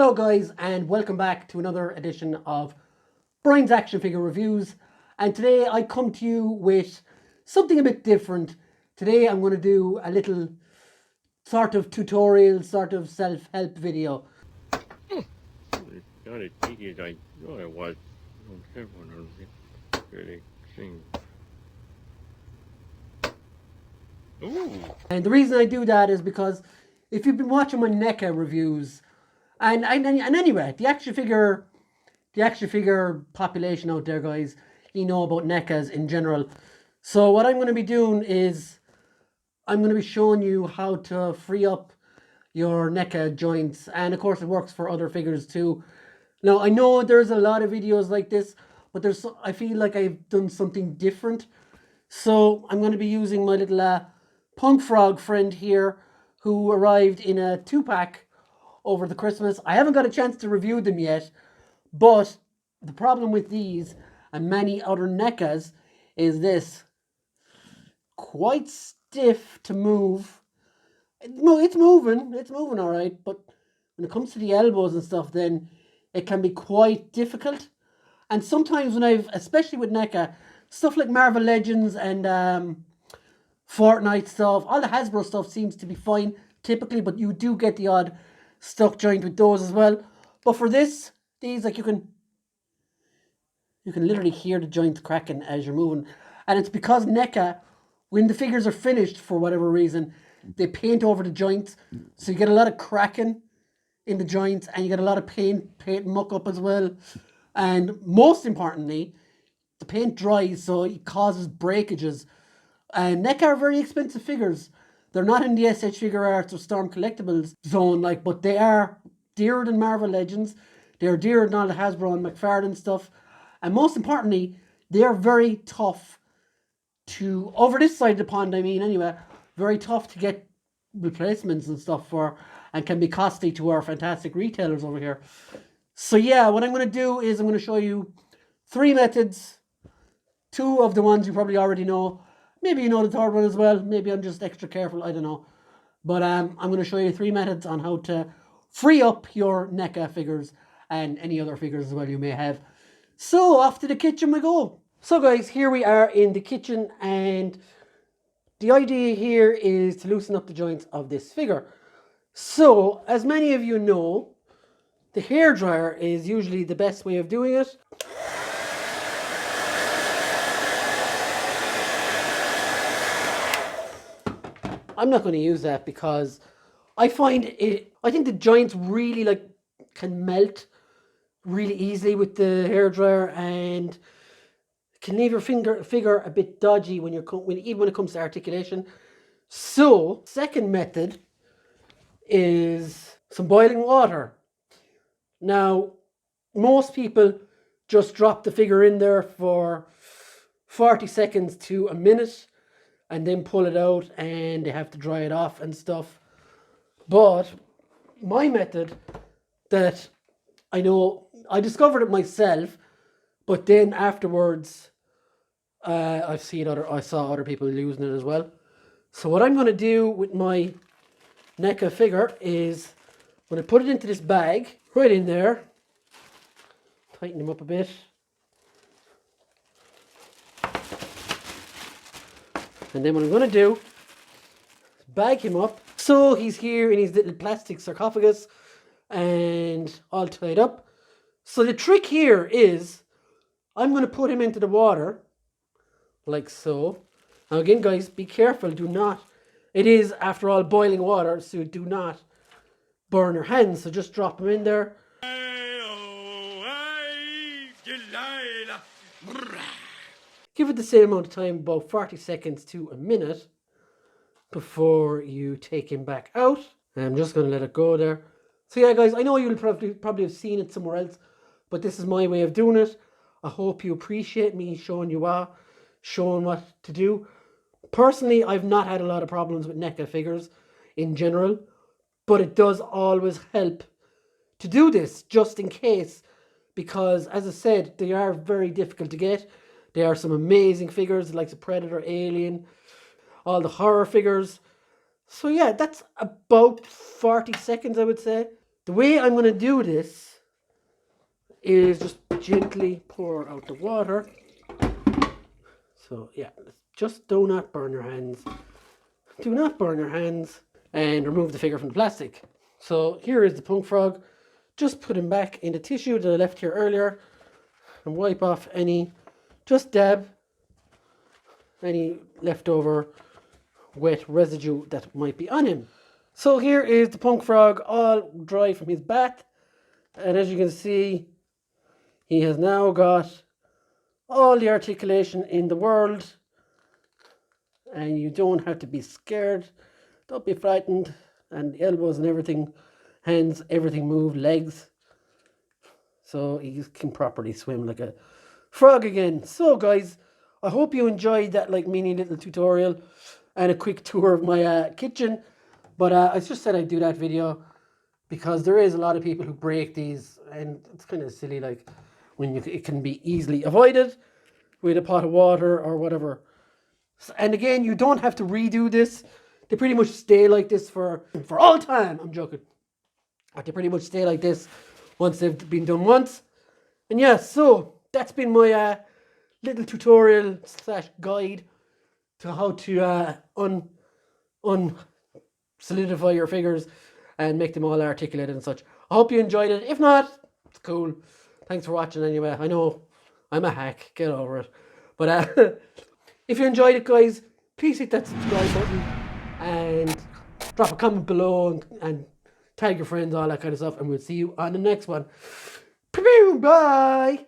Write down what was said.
Hello guys, and welcome back to another edition of Brian's Action Figure Reviews. And today I come to you with something a bit different. Today I'm going to do a little sort of tutorial, sort of self-help video. Not as easy as I thought it was. Really thing. Ooh. And the reason I do that is because if you've been watching my NECA reviews, and anyway, the action figure population out there, guys, you know about NECAs in general. So what I'm going to be doing is I'm going to be showing you how to free up your NECA joints, and of course it works for other figures too. Now I know there's a lot of videos like this, but I feel like I've done something different. So I'm going to be using my little punk frog friend here, who arrived in a 2-pack over the Christmas. I haven't got a chance to review them yet, but the problem with these and many other NECAs is this: quite stiff to move. It's moving all right, but when it comes to the elbows and stuff, then it can be quite difficult. And sometimes when especially with NECA, stuff like Marvel Legends and Fortnite stuff, all the Hasbro stuff seems to be fine typically, but you do get the odd stuck joint with those as well. But for these, like, you can literally hear the joint cracking as you're moving. And it's because NECA, when the figures are finished for whatever reason, they paint over the joints, so you get a lot of cracking in the joints, and you get a lot of paint muck up as well. And most importantly, the paint dries, so it causes breakages. And NECA are very expensive figures. They're not in the SH Figure Arts or Storm Collectibles zone, but they are dearer than Marvel Legends. They're dearer than all the Hasbro and McFarlane stuff. And most importantly, they are very tough to, over this side of the pond, anyway, very tough to get replacements and stuff for, and can be costly to our fantastic retailers over here. So yeah, what I'm going to do is I'm going to show you 3 methods. 2 of the ones you probably already know. Maybe you know the third one as well. Maybe I'm just extra careful, I don't know. But I'm going to show you 3 methods on how to free up your NECA figures and any other figures as well you may have. So off to the kitchen we go. So guys, here we are in the kitchen, and the idea here is to loosen up the joints of this figure. So, as many of you know, the hairdryer is usually the best way of doing it. I'm not going to use that because I think the joints really can melt really easily with the hairdryer, and can leave your figure a bit dodgy even when it comes to articulation. So, second method is some boiling water. Now, most people just drop the figure in there for 40 seconds to a minute and then pull it out, and they have to dry it off and stuff. But my method that I know, I discovered it myself, but then afterwards I saw other people using it as well. So what I'm going to do with my NECA figure is I'm going to put it into this bag, right in there, tighten him up a bit, and then what I'm going to do is bag him up. So he's here in his little plastic sarcophagus and all tied up. So the trick here is I'm going to put him into the water like so. Now again, guys, be careful. It is, after all, boiling water, so do not burn your hands. So just drop them in there. Give it the same amount of time, about 40 seconds to a minute, before you take him back out. And I'm just going to let it go there. So yeah, guys, I know you'll probably have seen it somewhere else, but this is my way of doing it. I hope you appreciate me showing what to do. Personally, I've not had a lot of problems with NECA figures in general, but it does always help to do this just in case, because as I said, they are very difficult to get. They are some amazing figures like the Predator, Alien, all the horror figures. So yeah, that's about 40 seconds, I would say. The way I'm going to do this is just gently pour out the water. So yeah, just do not burn your hands. Do not burn your hands. And remove the figure from the plastic. So here is the punk frog. Just put him back in the tissue that I left here earlier and wipe off any, just dab any leftover wet residue that might be on him. So here is the punk frog all dry from his bath. And as you can see, he has now got all the articulation in the world. And you don't have to be scared. Don't be frightened. And the elbows and everything, hands, everything move, legs. So he can properly swim like a frog again. So guys, I hope you enjoyed that like mini little tutorial and a quick tour of my kitchen. But I just said I'd do that video because there is a lot of people who break these, and it's kind of silly, like when it can be easily avoided with a pot of water or whatever. And again, you don't have to redo this. They pretty much stay like this for all time. I'm joking. They pretty much stay like this once they've been done once. And yeah, so that's been my little tutorial / guide to how to solidify your figures and make them all articulated and such. I hope you enjoyed it. If not, it's cool. Thanks for watching anyway. I know I'm a hack. Get over it. But if you enjoyed it, guys, please hit that subscribe button and drop a comment below and tag your friends, all that kind of stuff. And we'll see you on the next one. Bye!